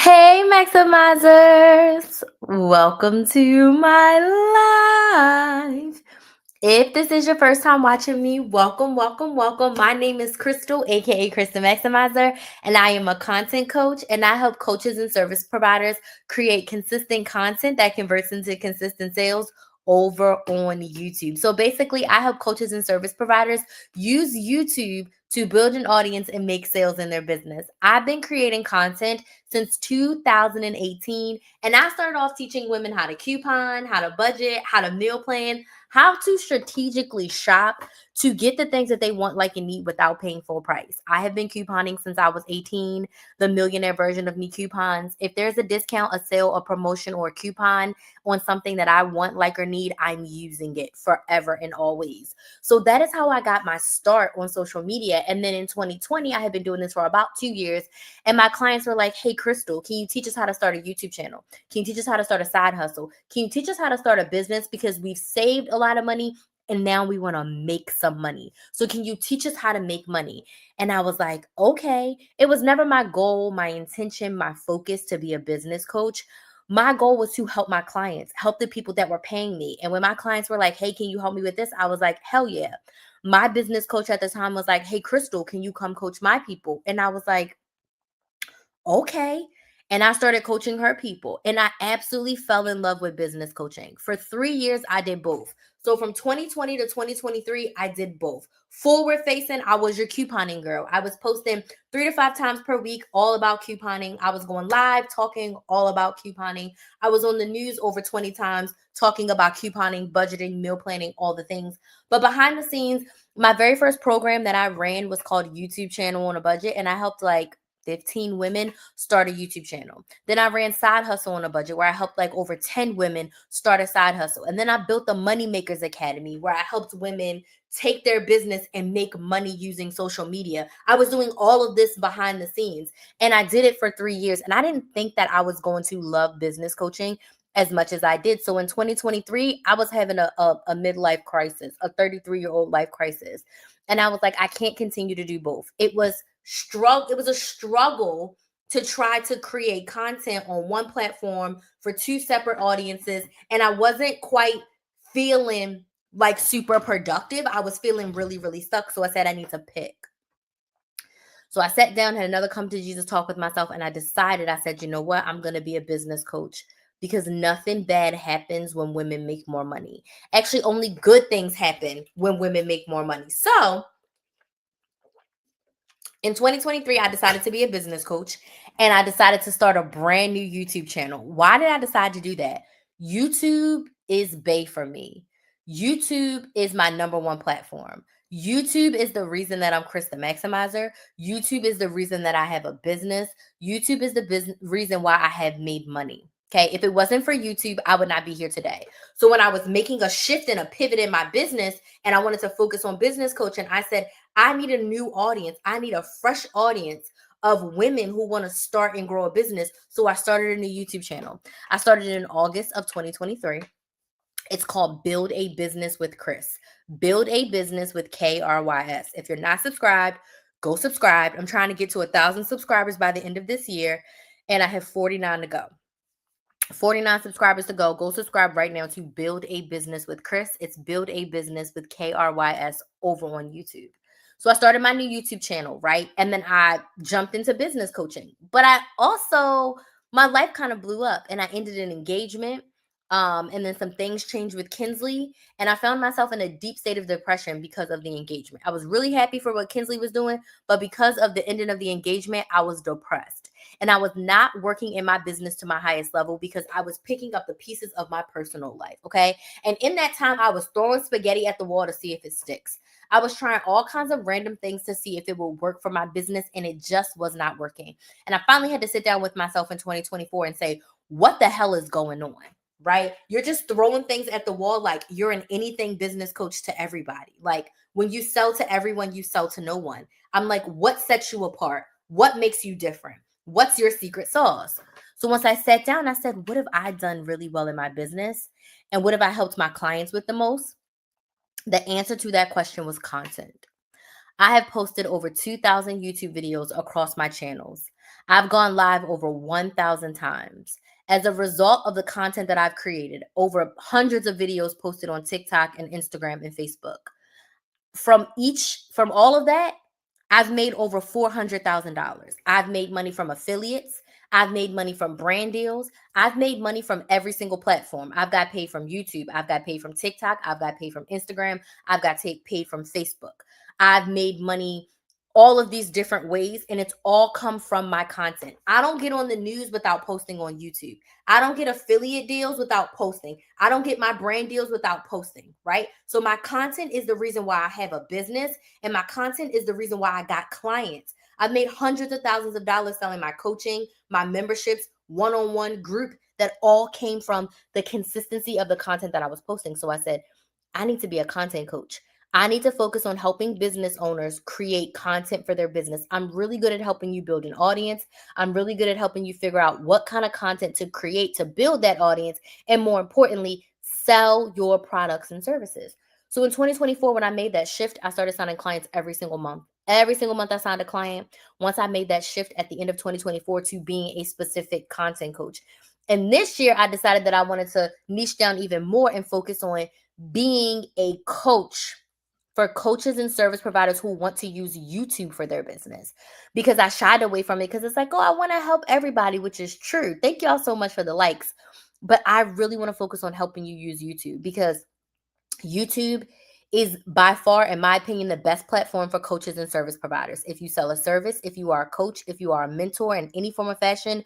Hey, Maximizers! Welcome to my live. If this is your first time watching me, welcome, welcome, welcome. My name is Crystal, aka Crystal Maximizer, and I am a content coach, and I help coaches and service providers create consistent content that converts into consistent sales over on YouTube. So basically, I help coaches and service providers use YouTube to build an audience and make sales in their business. I've been creating content since 2018, and I started off teaching women how to coupon, how to budget, how to meal plan, how to strategically shop to get the things that they want, like, and need without paying full price. I have been couponing since I was 18, the millionaire version of me coupons. If there's a discount, a sale, a promotion, or a coupon on something that I want, like, or need, I'm using it forever and always. So that is how I got my start on social media. And then in 2020, I had been doing this for about 2 years. And my clients were like, hey, Crystal, can you teach us how to start a YouTube channel? Can you teach us how to start a side hustle? Can you teach us how to start a business? Because we've saved a lot of money and now we want to make some money. So can you teach us how to make money? And I was like, okay. It was never my goal, my intention, my focus to be a business coach. My goal was to help my clients, help the people that were paying me. And when my clients were like, hey, can you help me with this? I was like, hell yeah. My business coach at the time was like, hey, Crystal, can you come coach my people? And I was like, okay. And I started coaching her people. And I absolutely fell in love with business coaching. For 3 years, I did both. So from 2020 to 2023, I did both. Forward facing, I was your couponing girl. I was posting 3 to 5 times per week, all about couponing. I was going live, talking all about couponing. I was on the news over 20 times, talking about couponing, budgeting, meal planning, all the things. But behind the scenes, my very first program that I ran was called YouTube Channel on a Budget. And I helped like 15 women start a YouTube channel. Then I ran Side Hustle on a Budget, where I helped like over 10 women start a side hustle. And then I built the Money Makers Academy, where I helped women take their business and make money using social media. I was doing all of this behind the scenes, and I did it for 3 years. And I didn't think that I was going to love business coaching as much as I did. So in 2023, I was having a midlife crisis, a 33-year-old life crisis. And I was like, I can't continue to do both. It was a struggle to try to create content on one platform for two separate audiences, and I wasn't quite feeling like super productive. I was feeling really, really stuck. So I said, I need to pick. So I sat down, had another come to Jesus talk with myself, and I said, you know what? I'm going to be a business coach, because nothing bad happens when women make more money. Actually, only good things happen when women make more money. So in 2023, I decided to be a business coach, and I decided to start a brand new YouTube channel. Why did I decide to do that? YouTube is bae for me. YouTube is my number one platform. YouTube is the reason that I'm Krista Maximizer. YouTube is the reason that I have a business. YouTube is the reason why I have made money. Okay. If it wasn't for YouTube, I would not be here today. So when I was making a shift and a pivot in my business and I wanted to focus on business coaching, I said, I need a new audience. I need a fresh audience of women who want to start and grow a business. So I started a new YouTube channel. I started it in August of 2023. It's called Build a Business with Chris. Build a Business with KRYS. If you're not subscribed, go subscribe. I'm trying to get to 1,000 subscribers by the end of this year, and I have 49 to go. 49 subscribers to go. Go subscribe right now to Build a Business with Chris. It's Build a Business with KRYS over on YouTube. So I started my new YouTube channel, right? And then I jumped into business coaching. But my life kind of blew up, and I ended an engagement. And then some things changed with Kinsley, and I found myself in a deep state of depression because of the engagement. I was really happy for what Kinsley was doing, but because of the ending of the engagement, I was depressed. And I was not working in my business to my highest level because I was picking up the pieces of my personal life. Okay. And in that time, I was throwing spaghetti at the wall to see if it sticks. I was trying all kinds of random things to see if it would work for my business, and it just was not working. And I finally had to sit down with myself in 2024 and say, what the hell is going on? Right? You're just throwing things at the wall like you're an anything business coach to everybody. Like when you sell to everyone, you sell to no one. I'm like, what sets you apart? What makes you different? What's your secret sauce? So once I sat down, I said, what have I done really well in my business? And what have I helped my clients with the most? The answer to that question was content. I have posted over 2,000 YouTube videos across my channels. I've gone live over 1,000 times. As a result of the content that I've created, over hundreds of videos posted on TikTok and Instagram and Facebook. From all of that, I've made over $400,000. I've made money from affiliates. I've made money from brand deals. I've made money from every single platform. I've got paid from YouTube. I've got paid from TikTok. I've got paid from Instagram. I've got paid from Facebook. I've made money all of these different ways, and it's all come from my content. I don't get on the news without posting on YouTube. I don't get affiliate deals without posting. I don't get my brand deals without posting, right? So my content is the reason why I have a business, and my content is the reason why I got clients. I've made hundreds of thousands of dollars selling my coaching, my memberships, one-on-one group that all came from the consistency of the content that I was posting. So I said, I need to be a content coach. I need to focus on helping business owners create content for their business. I'm really good at helping you build an audience. I'm really good at helping you figure out what kind of content to create to build that audience. And more importantly, sell your products and services. So in 2024, when I made that shift, I started signing clients every single month. Every single month I signed a client. Once I made that shift at the end of 2024 to being a specific content coach. And this year, I decided that I wanted to niche down even more and focus on being a coach for coaches and service providers who want to use YouTube for their business, because I shied away from it because it's like, oh, I want to help everybody, which is true. Thank y'all so much for the likes. But I really want to focus on helping you use YouTube, because YouTube is by far, in my opinion, the best platform for coaches and service providers. If you sell a service, if you are a coach, if you are a mentor in any form of fashion,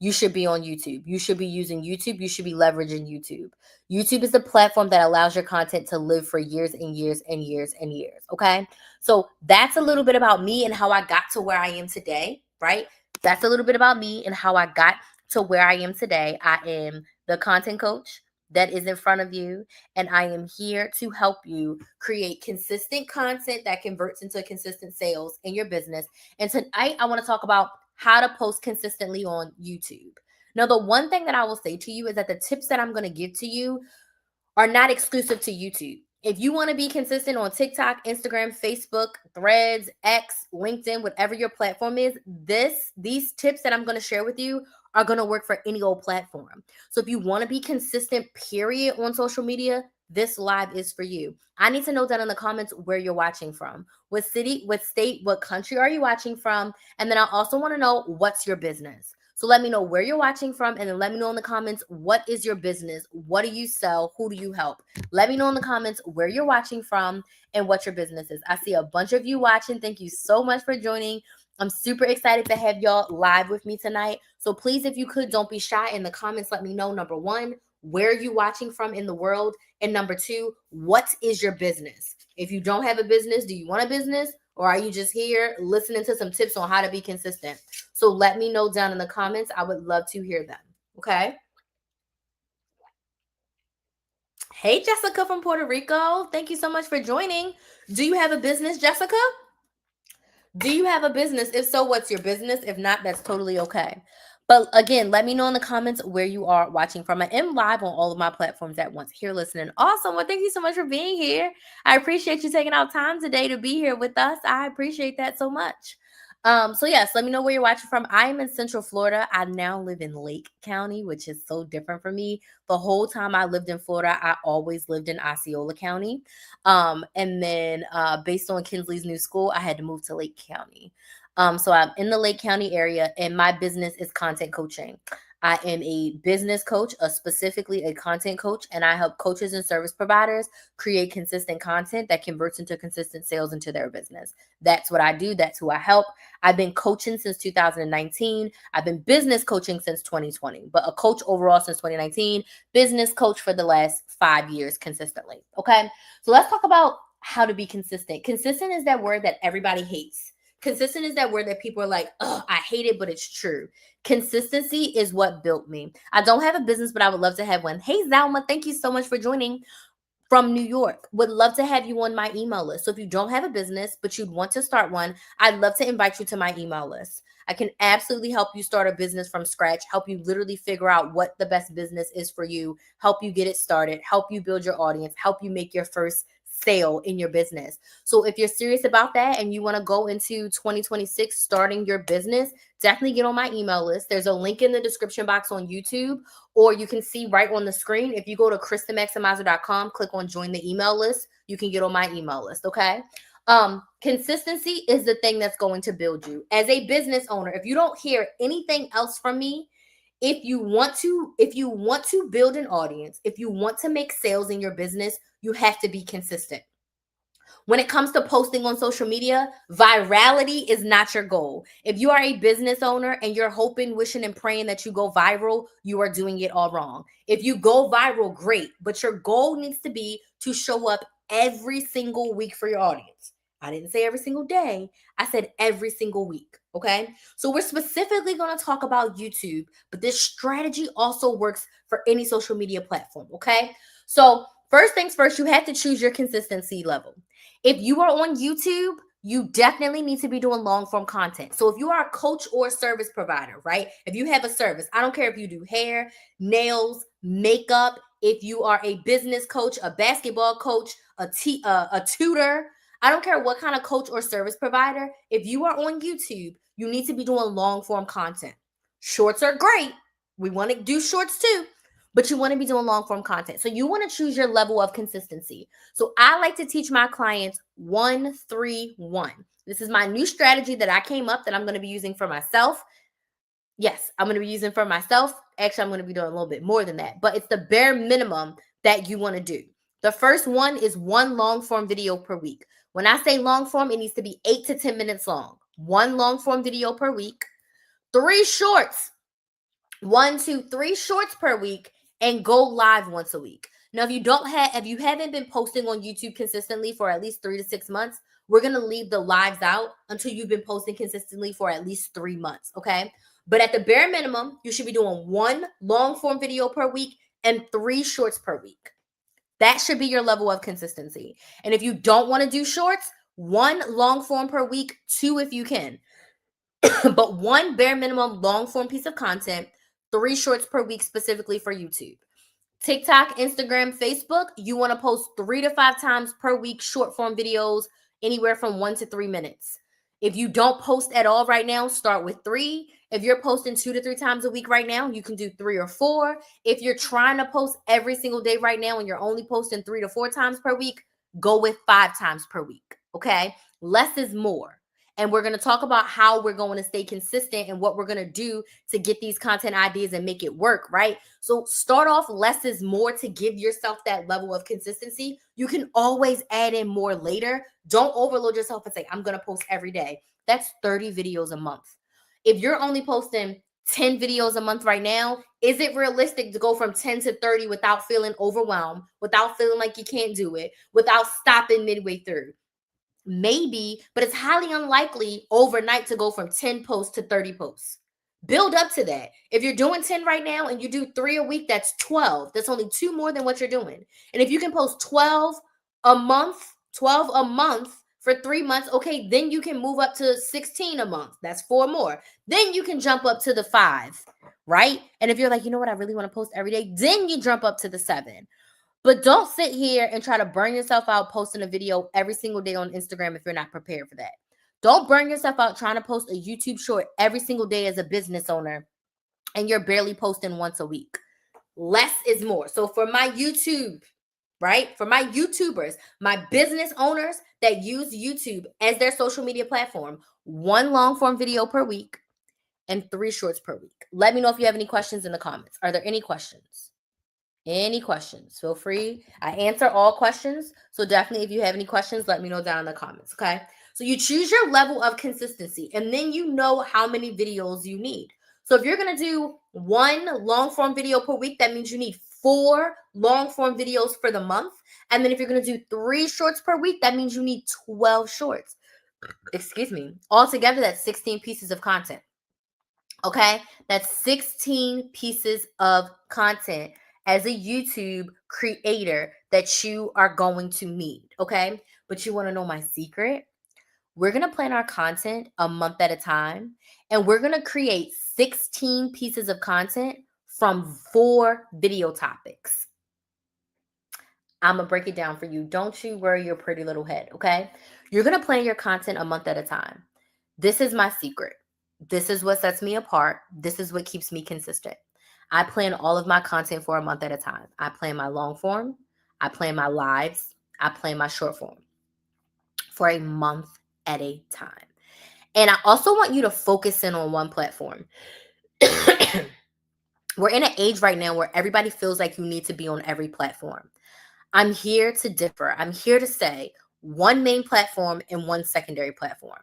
you should be on YouTube. You should be using YouTube. You should be leveraging YouTube. YouTube is the platform that allows your content to live for years and years and years and years. Okay. So that's a little bit about me and how I got to where I am today, right? That's a little bit about me and how I got to where I am today. I am the content coach that is in front of you, and I am here to help you create consistent content that converts into consistent sales in your business. And tonight, I want to talk about how to post consistently on YouTube. Now, the one thing that I will say to you is that the tips that I'm going to give to you are not exclusive to YouTube. If you want to be consistent on TikTok, Instagram, Facebook, Threads, X, LinkedIn, whatever your platform is, these tips that I'm going to share with you are going to work for any old platform. So if you want to be consistent, period, on social media, this live is for you. I need to know down in the comments where you're watching from. What city, what state, what country are you watching from? And then I also want to know, what's your business? So let me know where you're watching from, and then let me know in the comments, what is your business? What do you sell? Who do you help? Let me know in the comments where you're watching from and what your business is. I see a bunch of you watching. Thank you so much for joining. I'm super excited to have y'all live with me tonight. So please, if you could, don't be shy. In the comments, let me know, number one, where are you watching from in the world? And number two, what is your business? If you don't have a business, do you want a business? Or are you just here listening to some tips on how to be consistent? So let me know down in the comments. I would love to hear them. Okay. Hey, Jessica from Puerto Rico. Thank you so much for joining. Do you have a business, Jessica? Do you have a business? If so, what's your business? If not, that's totally okay. But again, let me know in the comments where you are watching from. I am live on all of my platforms at once. Here listening. Awesome. Well, thank you so much for being here. I appreciate you taking out time today to be here with us. I appreciate that so much. So yes, let me know where you're watching from. I am in Central Florida. I now live in Lake County, which is so different for me. The whole time I lived in Florida, I always lived in Osceola County. And then based on Kinsley's new school, I had to move to Lake County. So I'm in the Lake County area, and my business is content coaching. I am a business coach, specifically a content coach, and I help coaches and service providers create consistent content that converts into consistent sales into their business. That's what I do. That's who I help. I've been coaching since 2019. I've been business coaching since 2020, but a coach overall since 2019, business coach for the last 5 years consistently. Okay. So let's talk about how to be consistent. Consistent is that word that everybody hates. Consistent is that word that people are like, oh, I hate it, but it's true. Consistency is what built me. I don't have a business, but I would love to have one. Hey, Zalma, thank you so much for joining from New York. Would love to have you on my email list. So if you don't have a business, but you'd want to start one, I'd love to invite you to my email list. I can absolutely help you start a business from scratch, help you literally figure out what the best business is for you, help you get it started, help you build your audience, help you make your first sale in your business. So if you're serious about that and you want to go into 2026 starting your business, definitely get on my email list. There's a link in the description box on YouTube, or you can see right on the screen. If you go to KristenMaximizer.com, click on join the email list, you can get on my email list, okay? Consistency is the thing that's going to build you. As a business owner, if you don't hear anything else from me, if you want to build an audience, if you want to make sales in your business, you have to be consistent. When it comes to posting on social media, virality is not your goal. If you are a business owner and you're hoping, wishing, and praying that you go viral, you are doing it all wrong. If you go viral, great, but your goal needs to be to show up every single week for your audience. I didn't say every single day. I said every single week. Okay. So we're specifically going to talk about YouTube, but this strategy also works for any social media platform. Okay. So first things first, you have to choose your consistency level. If you are on YouTube, you definitely need to be doing long form content. So if you are a coach or a service provider, right? If you have a service, I don't care if you do hair, nails, makeup, if you are a business coach, a basketball coach, a tutor, I don't care what kind of coach or service provider. If you are on YouTube, you need to be doing long form content. Shorts are great. We want to do shorts too, but you want to be doing long form content. So you want to choose your level of consistency. So I like to teach my clients 1-3-1. This is my new strategy that I came up that I'm going to be using for myself. Yes, I'm going to be using for myself. Actually, I'm going to be doing a little bit more than that, but it's the bare minimum that you want to do. The first one is 1 long form video per week. When I say long form, it needs to be 8 to 10 minutes long. 1 long form video per week. 3 shorts. 1, 2, 3 shorts per week, and go live once a week. Now, if you haven't been posting on YouTube consistently for at least 3 to 6 months, we're going to leave the lives out until you've been posting consistently for at least 3 months. Okay. But at the bare minimum, you should be doing 1 long form video per week and 3 shorts per week. That should be your level of consistency. And if you don't want to do shorts, 1 long form per week, 2 if you can. But 1 bare minimum long form piece of content, 3 shorts per week specifically for YouTube. TikTok, Instagram, Facebook, you want to post 3 to 5 times per week short form videos, anywhere from 1 to 3 minutes. If you don't post at all right now, start with 3. If you're posting 2 to 3 times a week right now, you can do 3 or 4. If you're trying to post every single day right now and you're only posting 3 to 4 times per week, go with 5 times per week. Okay? Less is more. And we're going to talk about how we're going to stay consistent and what we're going to do to get these content ideas and make it work, right? So start off less is more to give yourself that level of consistency. You can always add in more later. Don't overload yourself and say, I'm going to post every day. That's 30 videos a month. If you're only posting 10 videos a month right now, is it realistic to go from 10 to 30 without feeling overwhelmed, without feeling like you can't do it, without stopping midway through? Maybe, but it's highly unlikely overnight to go from 10 posts to 30 posts. Build up to that. If you're doing 10 right now and you do 3 a week, that's 12. That's only 2 more than what you're doing. And if you can post 12 a month, for 3 months, okay, then you can move up to 16 a month. That's 4 more. Then you can jump up to the 5, right? And if you're like, you know what, I really want to post every day, then you jump up to the 7. But don't sit here and try to burn yourself out posting a video every single day on Instagram if you're not prepared for that. Don't burn yourself out trying to post a YouTube short every single day as a business owner and you're barely posting once a week. Less is more. So for my YouTube, right? For my YouTubers, my business owners that use YouTube as their social media platform, 1 long form video per week and 3 shorts per week. Let me know if you have any questions in the comments. Are there any questions? Any questions? Feel free. I answer all questions. So definitely, if you have any questions, let me know down in the comments. Okay. So you choose your level of consistency and then you know how many videos you need. So if you're going to do 1 long form video per week, that means you need 4 long form videos for the month. And then if you're going to do 3 shorts per week, that means you need 12 shorts. Excuse me. Altogether, that's 16 pieces of content. Okay. That's 16 pieces of content as a YouTube creator that you are going to need, okay? But you want to know my secret? We're going to plan our content a month at a time, and we're going to create 16 pieces of content from 4 video topics. I'm going to break it down for you. Don't you worry your pretty little head, okay? You're going to plan your content a month at a time. This is my secret. This is what sets me apart. This is what keeps me consistent. I plan all of my content for a month at a time. I plan my long form. I plan my lives. I plan my short form for a month at a time. And I also want you to focus in on one platform. We're in an age right now where everybody feels like you need to be on every platform. I'm here to differ. I'm here to say one main platform and one secondary platform.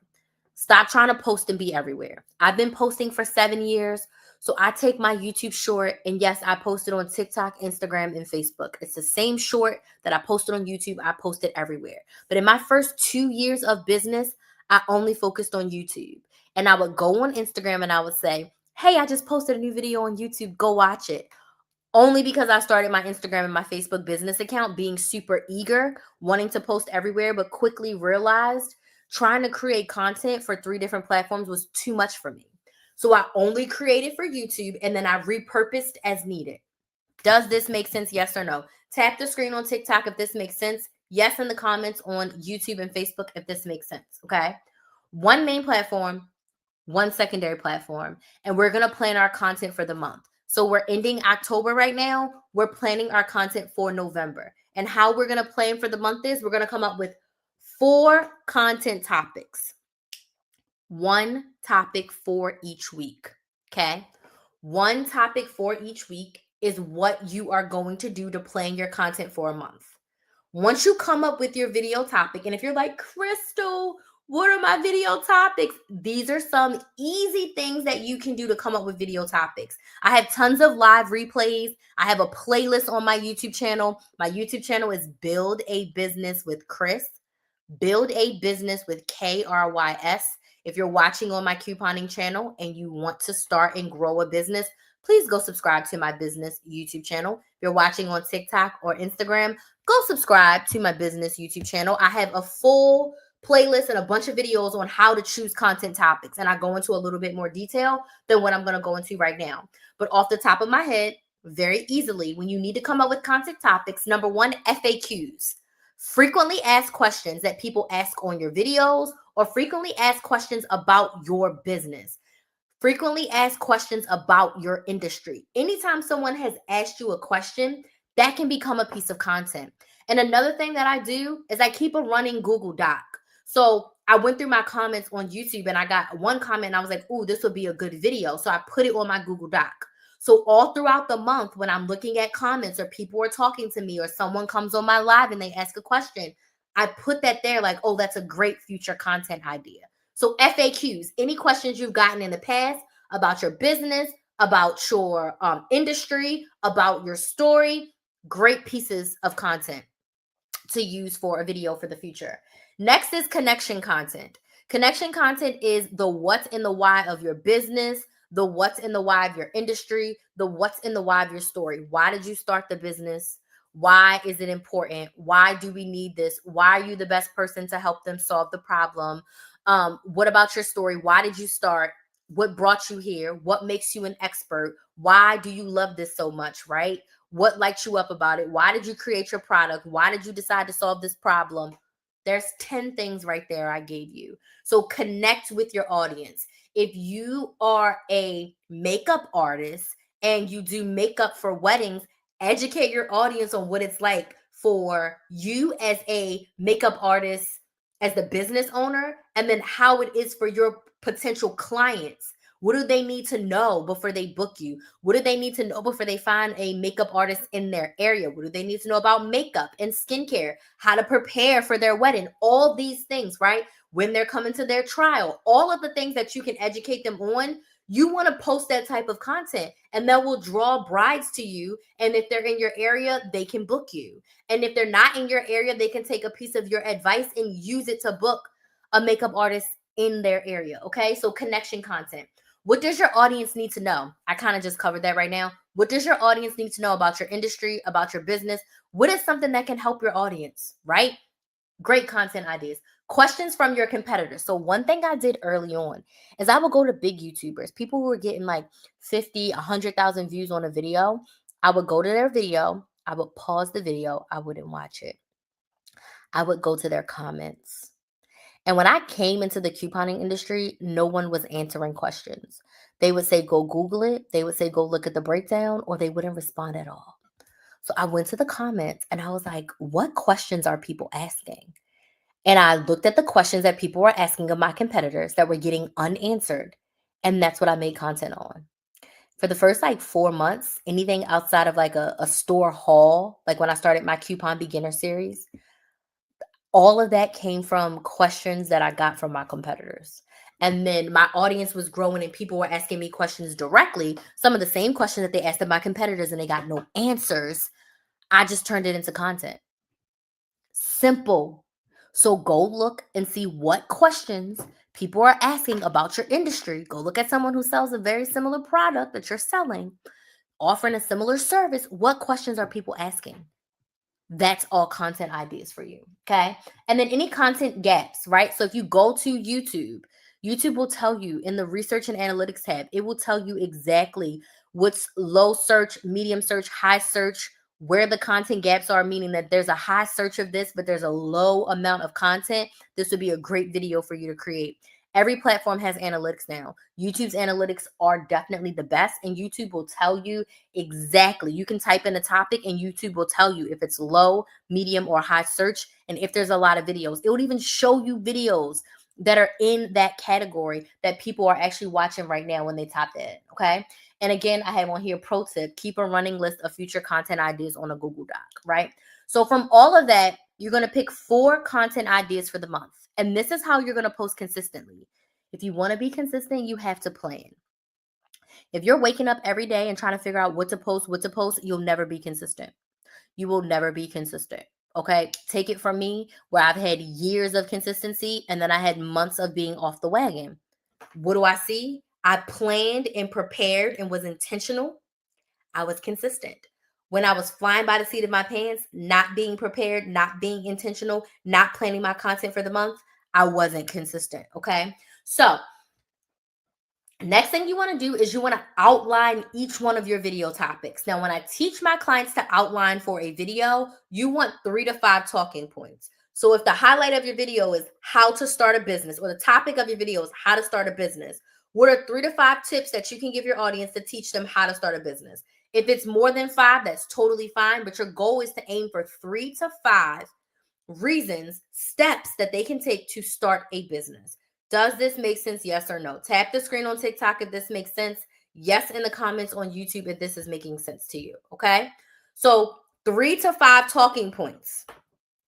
Stop trying to post and be everywhere. I've been posting for 7 years. So I take my YouTube short, and yes, I post it on TikTok, Instagram, and Facebook. It's the same short that I posted on YouTube. I post it everywhere. But in my first 2 years of business, I only focused on YouTube. And I would go on Instagram and I would say, hey, I just posted a new video on YouTube. Go watch it. Only because I started my Instagram and my Facebook business account being super eager, wanting to post everywhere, but quickly realized trying to create content for 3 different platforms was too much for me. So I only created for YouTube and then I repurposed as needed. Does this make sense? Yes or no? Tap the screen on TikTok if this makes sense. Yes in the comments on YouTube and Facebook if this makes sense. Okay. One main platform, one secondary platform, and we're going to plan our content for the month. So we're ending October right now. We're planning our content for November. And how we're going to plan for the month is we're going to come up with 4 content topics. 1 topic for each week. Okay? 1 topic for each week is what you are going to do to plan your content for a month. Once you come up with your video topic, and if you're like, Crystal, what are my video topics? These are some easy things that you can do to come up with video topics. I have tons of live replays. I have a playlist on my YouTube channel. My YouTube channel is Build a Business with Chris. Build a Business with KRYS. If you're watching on my couponing channel and you want to start and grow a business, please go subscribe to my business YouTube channel. If you're watching on TikTok or Instagram, go subscribe to my business YouTube channel. I have a full playlist and a bunch of videos on how to choose content topics. And I go into a little bit more detail than what I'm going to go into right now. But off the top of my head, very easily, when you need to come up with content topics, number 1, FAQs. Frequently asked questions that people ask on your videos or frequently asked questions about your business. Frequently asked questions about your industry. Anytime someone has asked you a question, that can become a piece of content. And another thing that I do is I keep a running Google Doc. So I went through my comments on YouTube and I got one comment and I was like, ooh, this would be a good video. So I put it on my Google Doc. So all throughout the month, when I'm looking at comments or people are talking to me or someone comes on my live and they ask a question, I put that there like, oh, that's a great future content idea. So FAQs, any questions you've gotten in the past about your business, about your industry, about your story, great pieces of content to use for a video for the future. Next is connection content. Connection content is the what's and the why of your business, the what's and the why of your industry, the what's and the why of your story. Why did you start the business? Why is it important? Why do we need this? Why are you the best person to help them solve the problem? What about your story? Why did you start? What brought you here? What makes you an expert? Why do you love this so much, right? What lights you up about it? Why did you create your product? Why did you decide to solve this problem? There's 10 things right there I gave you. So connect with your audience. If you are a makeup artist and you do makeup for weddings, educate your audience on what it's like for you as a makeup artist, as the business owner, and then how it is for your potential clients. What do they need to know before they book you? What do they need to know before they find a makeup artist in their area? What do they need to know about makeup and skincare? How to prepare for their wedding? All these things, right? When they're coming to their trial, all of the things that you can educate them on, you want to post that type of content and that will draw brides to you. And if they're in your area, they can book you. And if they're not in your area, they can take a piece of your advice and use it to book a makeup artist in their area. Okay. So connection content. What does your audience need to know? I kind of just covered that right now. What does your audience need to know about your industry, about your business? What is something that can help your audience, right? Great content ideas. Questions from your competitors. So one thing I did early on is I would go to big YouTubers, people who were getting like 50, 100,000 views on a video. I would go to their video. I would pause the video. I wouldn't watch it. I would go to their comments. And when I came into the couponing industry, no one was answering questions. They would say, go Google it. They would say, go look at the breakdown, or they wouldn't respond at all. So I went to the comments and I was like, what questions are people asking? And I looked at the questions that people were asking of my competitors that were getting unanswered. And that's what I made content on. For the first like 4 months, anything outside of like a store haul, like when I started my coupon beginner series, all of that came from questions that I got from my competitors. And then my audience was growing and people were asking me questions directly, some of the same questions that they asked of my competitors, and they got no answers. I just turned it into content. Simple. So go look and see what questions people are asking about your industry. Go look at someone who sells a very similar product that you're selling, offering a similar service. What questions are people asking? That's all content ideas for you. Okay. And then any content gaps, right? So if you go to YouTube, YouTube will tell you in the research and analytics tab, it will tell you exactly what's low search, medium search, high search, where the content gaps are, meaning that there's a high search of this, but there's a low amount of content. This would be a great video for you to create. Every platform has analytics now. YouTube's analytics are definitely the best, and YouTube will tell you exactly. You can type in a topic and YouTube will tell you if it's low, medium, or high search. And if there's a lot of videos, it would even show you videos that are in that category that people are actually watching right now when they tap that. Okay. And again, I have on here pro tip, keep a running list of future content ideas on a Google Doc, right? So from all of that, you're going to pick 4 content ideas for the month. And this is how you're going to post consistently. If you want to be consistent, you have to plan. If you're waking up every day and trying to figure out what to post, you'll never be consistent. You will never be consistent. Okay. Take it from me, where I've had years of consistency and then I had months of being off the wagon. What do I see? I planned and prepared and was intentional. I was consistent. When I was flying by the seat of my pants, not being prepared, not being intentional, not planning my content for the month, I wasn't consistent. Okay. So next thing you want to do is you want to outline each one of your video topics. Now, when I teach my clients to outline for a video, you want 3 to 5 talking points. So if the highlight of your video is how to start a business, or the topic of your video is how to start a business, what are 3 to 5 tips that you can give your audience to teach them how to start a business? If it's more than 5, that's totally fine. But your goal is to aim for 3 to 5 reasons, steps that they can take to start a business. Does this make sense? Yes or no? Tap the screen on TikTok if this makes sense. Yes, in the comments on YouTube if this is making sense to you. Okay. So 3 to 5 talking points.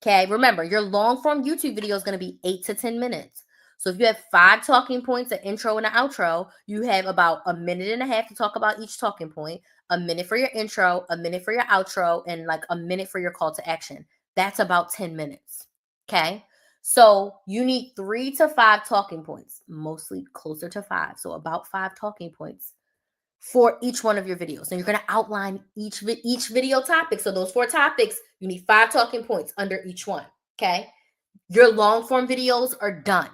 Okay. Remember, your long form YouTube video is going to be 8 to 10 minutes. So if you have 5 talking points, an intro and an outro, you have about a minute and a half to talk about each talking point, a minute for your intro, a minute for your outro, and like a minute for your call to action. That's about 10 minutes. Okay. So you need 3 to 5 talking points, mostly closer to 5. So about 5 talking points for each one of your videos. And you're going to outline each video topic. So those 4 topics, you need 5 talking points under each one. Okay. Your long form videos are done.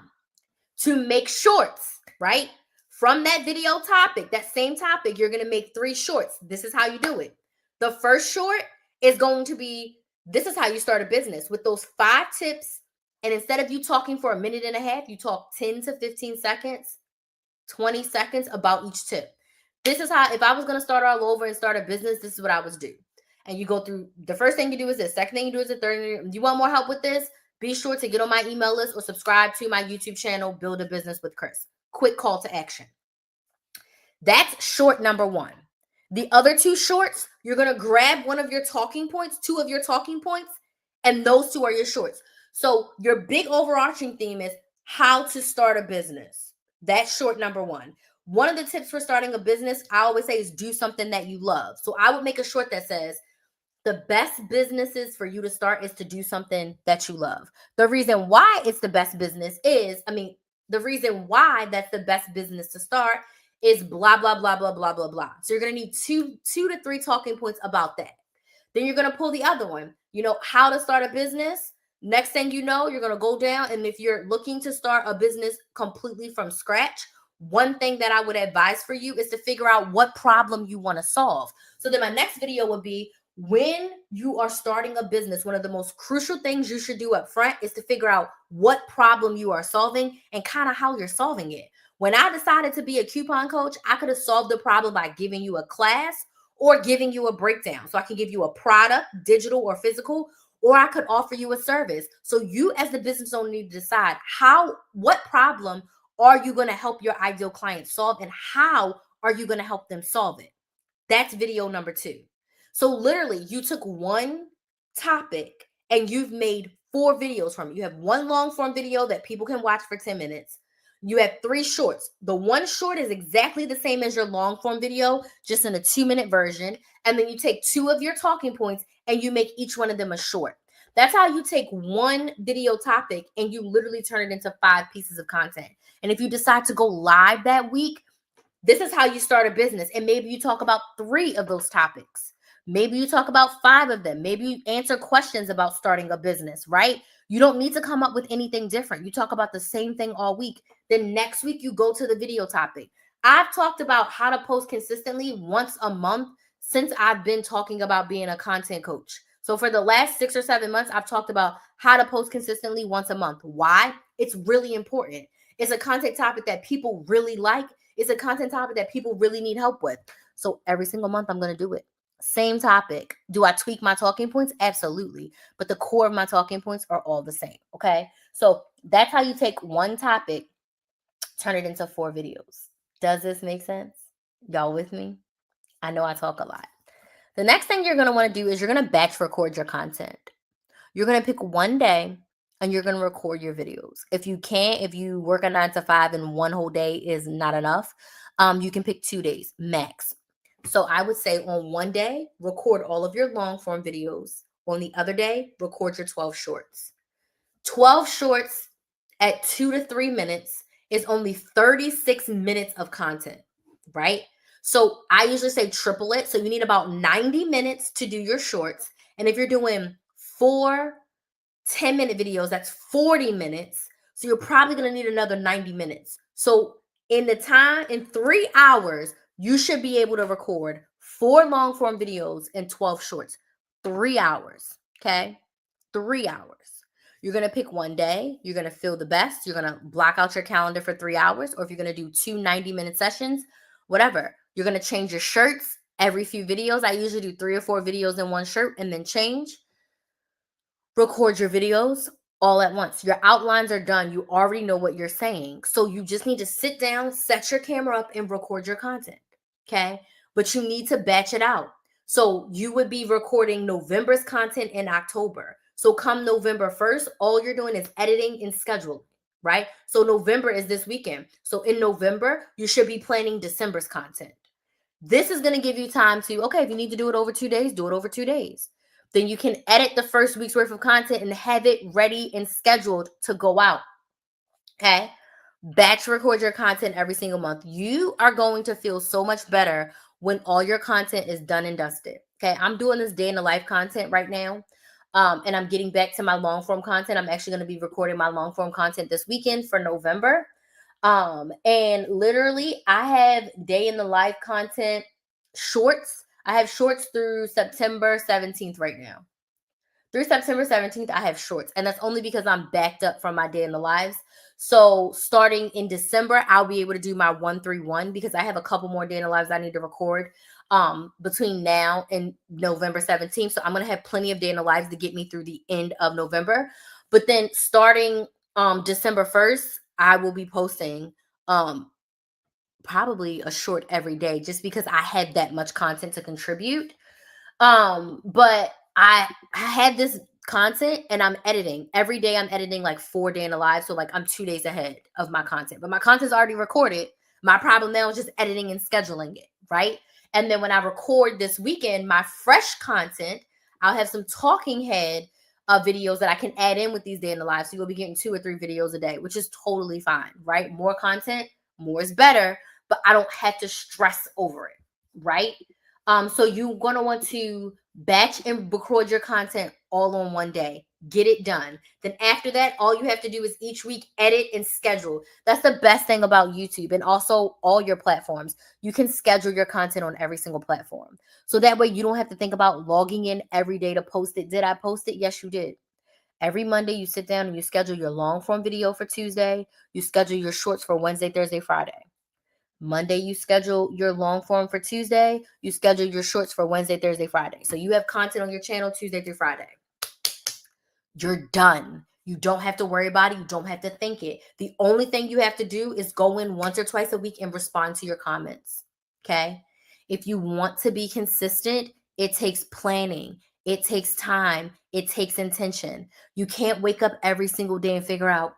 To make shorts, right? From that video topic, that same topic, you're going to make 3 shorts. This is how you do it. The first short is going to be, this is how you start a business with those 5 tips. And instead of you talking for a minute and a half, you talk 10 to 15 seconds, 20 seconds about each tip. This is how, if I was going to start all over and start a business, this is what I would do. And you go through, the first thing you do is this, second thing you do is the third. You want more help with this? Be sure to get on my email list or subscribe to my YouTube channel, Build a Business with Chris. Quick call to action. That's short number 1. The other 2 shorts, you're going to grab one of your talking points, 2 of your talking points, and those 2 are your shorts. So your big overarching theme is how to start a business. That's short number 1. One of the tips for starting a business, I always say, is do something that you love. So I would make a short that says, the best businesses for you to start is to do something that you love. The reason why it's the best business is, the reason why that's the best business to start is blah, blah, blah, blah, blah, blah, blah. So you're going to need two to 3 talking points about that. Then you're going to pull the other one, how to start a business. Next thing you know, you're going to go down. And if you're looking to start a business completely from scratch, one thing that I would advise for you is to figure out what problem you want to solve. So then my next video would be, When you are starting a business, one of the most crucial things you should do up front is to figure out what problem you are solving and kind of how you're solving it. When I decided to be a coupon coach, I could have solved the problem by giving you a class or giving you a breakdown. So I can give you a product, digital or physical, or I could offer you a service. So you as the business owner need to decide what problem are you going to help your ideal client solve and how are you going to help them solve it? That's video number 2. So literally, you took one topic and you've made 4 videos from it. You have one long form video that people can watch for 10 minutes. You have 3 shorts. The one short is exactly the same as your long form video, just in a 2-minute version. And then you take 2 of your talking points and you make each one of them a short. That's how you take one video topic and you literally turn it into 5 pieces of content. And if you decide to go live that week, this is how you start a business. And maybe you talk about 3 of those topics. Maybe you talk about 5 of them. Maybe you answer questions about starting a business, right? You don't need to come up with anything different. You talk about the same thing all week. Then next week, you go to the video topic. I've talked about how to post consistently once a month since I've been talking about being a content coach. So for the last 6 or 7 months, I've talked about how to post consistently once a month. Why? It's really important. It's a content topic that people really like. It's a content topic that people really need help with. So every single month, I'm going to do it. Same topic. Do I tweak my talking points? Absolutely. But the core of my talking points are all the same. Okay. So that's how you take one topic, turn it into 4 videos. Does this make sense? Y'all with me? I know I talk a lot. The next thing you're going to want to do is you're going to batch record your content. You're going to pick one day and you're going to record your videos. If you work a 9 to 5 and one whole day is not enough, you can pick 2 days max. So I would say on one day, record all of your long form videos. On the other day, record your 12 shorts. 12 shorts at 2 to 3 minutes is only 36 minutes of content, right? So I usually say triple it. So you need about 90 minutes to do your shorts. And if you're doing 4 10-minute videos, that's 40 minutes. So you're probably going to need another 90 minutes. So in 3 hours, you should be able to record 4 long form videos and 12 shorts. 3 hours. Okay. 3 hours. You're going to pick one day. You're going to feel the best. You're going to block out your calendar for 3 hours. Or if you're going to do 2 90-minute sessions, whatever. You're going to change your shirts every few videos. I usually do 3 or 4 videos in one shirt and then change. Record your videos all at once. Your outlines are done. You already know what you're saying. So you just need to sit down, set your camera up, and record your content. Okay. But you need to batch it out. So you would be recording November's content in October. So come November 1st, all you're doing is editing and scheduling, right? So November is this weekend. So in November, you should be planning December's content. This is going to give you time to, okay, if you need to do it over 2 days, do it over 2 days. Then you can edit the first week's worth of content and have it ready and scheduled to go out. Okay. Batch record your content every single month. You are going to feel so much better when all your content is done and dusted. Okay. I'm doing this day in the life content right now. And I'm getting back to my long form content. I'm actually going to be recording my long form content this weekend for November. And literally I have day in the life content shorts. I have shorts through September 17th right now. Through September 17th, I have shorts. And that's only because I'm backed up from my day in the lives. So starting in December, I'll be able to do my 131 because I have a couple more day in the lives I need to record between now and November 17th. So I'm going to have plenty of day in the lives to get me through the end of November. But then starting December 1st, I will be posting probably a short every day just because I had that much content to contribute. But I had this content and I'm editing. Every day I'm editing like 4 day in the live. So like I'm 2 days ahead of my content. But my content's already recorded. My problem now is just editing and scheduling it, right? And then when I record this weekend, my fresh content, I'll have some talking head videos that I can add in with these day in the live. So you'll be getting 2 or 3 videos a day, which is totally fine, right? More content, more is better, but I don't have to stress over it, right? So you're going to want to batch and record your content all on one day. Get it done. Then after that, all you have to do is each week edit and schedule. That's the best thing about YouTube and also all your platforms. You can schedule your content on every single platform. So that way you don't have to think about logging in every day to post it. Did I post it? Yes, you did. Every Monday, you sit down and you schedule your long form video for Tuesday. You schedule your shorts for Wednesday, Thursday, Friday. Monday, you schedule your long form for Tuesday. You schedule your shorts for Wednesday, Thursday, Friday. So you have content on your channel Tuesday through Friday. You're done. You don't have to worry about it. You don't have to think it. The only thing you have to do is go in once or twice a week and respond to your comments. Okay? If you want to be consistent, it takes planning. It takes time. It takes intention. You can't wake up every single day and figure out,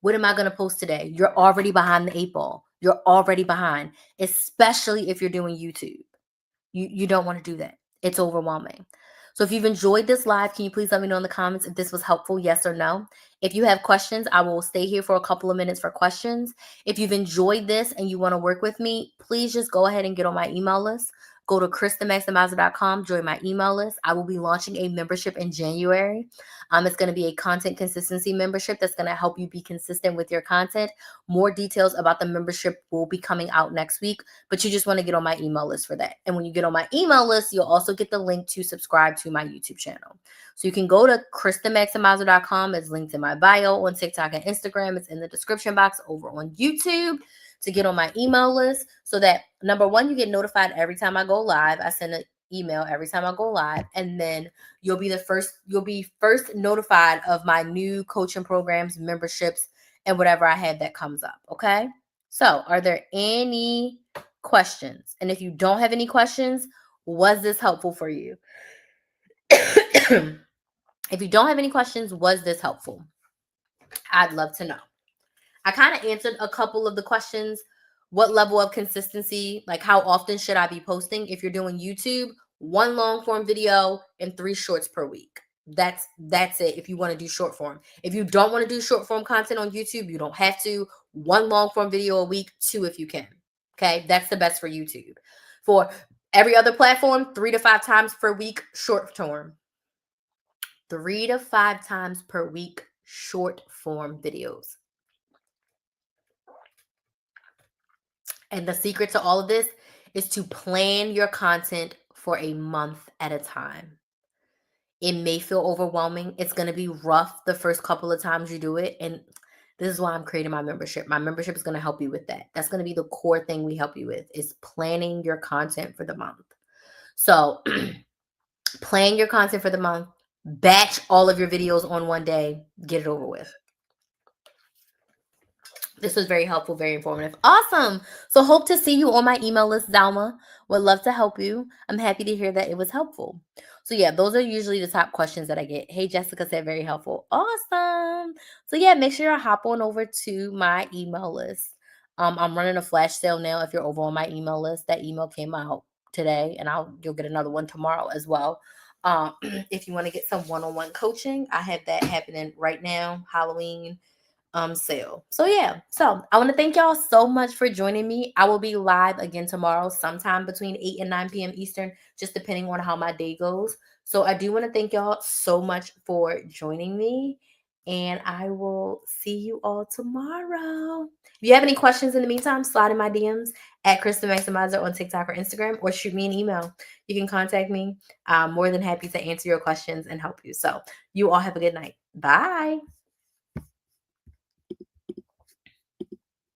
what am I going to post today? You're already behind the eight ball. You're already behind, especially if you're doing YouTube. You don't want to do that. It's overwhelming. So if you've enjoyed this live, can you please let me know in the comments if this was helpful, yes or no? If you have questions, I will stay here for a couple of minutes for questions. If you've enjoyed this and you want to work with me, please just go ahead and get on my email list. Go to KristaMaximizer.com, join my email list. I will be launching a membership in January. It's going to be a content consistency membership that's going to help you be consistent with your content. More details about the membership will be coming out next week, but you just want to get on my email list for that. And when you get on my email list, you'll also get the link to subscribe to my YouTube channel. So you can go to KristaMaximizer.com. It's linked in my bio on TikTok and Instagram. It's in the description box over on YouTube to get on my email list so that, number one, you get notified every time I go live. I send an email every time I go live, and then you'll be first notified of my new coaching programs, memberships, and whatever I have that comes up. Okay? So, are there any questions? And if you don't have any questions, was this helpful for you? If you don't have any questions, was this helpful? I'd love to know. I kind of answered a couple of the questions. What level of consistency, like how often should I be posting? If you're doing YouTube, 1 long form video and 3 shorts per week. That's it if you want to do short form. If you don't want to do short form content on YouTube, you don't have to. 1 long form video a week, 2 if you can. Okay, that's the best for YouTube. For every other platform, 3 to 5 times per week, short form. 3 to 5 times per week, short form videos. And the secret to all of this is to plan your content for a month at a time. It may feel overwhelming. It's going to be rough the first couple of times you do it. And this is why I'm creating my membership. My membership is going to help you with that. That's going to be the core thing we help you with, is planning your content for the month. So plan your content for the month, batch all of your videos on one day, get it over with. This was very helpful, very informative. Awesome. So hope to see you on my email list, Zalma. Would love to help you. I'm happy to hear that it was helpful. So yeah, those are usually the top questions that I get. Hey, Jessica said very helpful. Awesome. So yeah, make sure you hop on over to my email list. I'm running a flash sale now. If you're over on my email list, that email came out today, and you'll get another one tomorrow as well. If you want to get some one-on-one coaching, I have that happening right now, Halloween sale. So yeah, so I want to thank y'all so much for joining me. I will be live again tomorrow sometime between 8 and 9 p.m. Eastern, just depending on how my day goes. So I do want to thank y'all so much for joining me, and I will see you all tomorrow. If you have any questions in the meantime, slide in my DMs at Krista Maximizer on TikTok or Instagram, or shoot me an email. You can contact me. I'm more than happy to answer your questions and help you. So you all have a good night. Bye.